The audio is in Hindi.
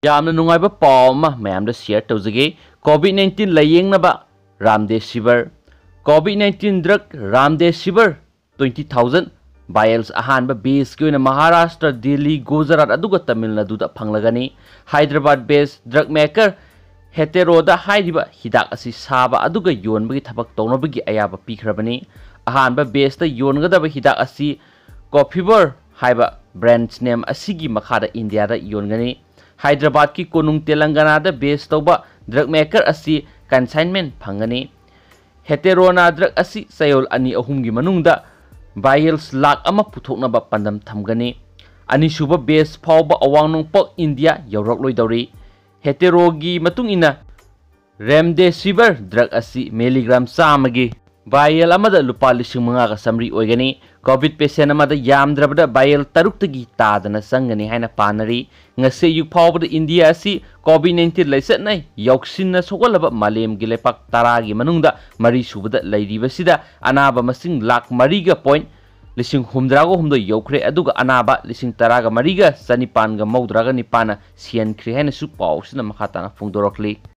यामना नुंगाइबा पाव अमा मयामदा शेयर तौजगे कोविड-19 लायेंगनबा रामदेसिविर कोविड-19 ड्रग रामदेसिविर 20,000 बायल्स अहानबा बेस के महाराष्ट्र दिल्ली गुजरात अदुगा तमिलनाडुदा फंगलगनी हैदराबाद बेस ड्रग मेकर हेटेरोदा हाइरिबा हिदाक असि साबा अदुगा योनबगी थबक तौनबगी अयाबा पीखरबनी अहानबा बेसता योनगदबा हिदाक असि कॉफीवर हाइबा ब्रांड नेम असिगी मखादा इंडियादा योनगनी हैदराबाद की कोनुंग तेलंगाना बेस तौबा ड्रग मेकर असि कंसाइनमेंट फंगनी हेटेरोना ड्रग असि सयोल अनि अहुमगी मनुंगदा बायल्स लाख अमा पुथोकनबा पंदम थमगनी अनिसुबा बेस फावबा अवांगनोंपोक इंडिया यौरकलोइदौरी हेटेरोगी मतुंग इना रेमडेसिविर ड्रग असि मिलीग्राम 100 बायल अमदा लुपा 5,000 का समरी ओइगनी कोविड पेशेंट अमदा यामद्रबदा बायल 3 तादना संगनी हाइना पानरी ngase yu phawbada India asi COVID-19 laisat nai yoksinna sogalaba malem gi lepak tara gi manungda mari subada lairiba sida anaba masing lakh mariga point lising humdrago humdo yokre aduga anaba lising taraga mariga sanipan ga maudraga nipana sian khri haina su paw sina makhatana phungdorokli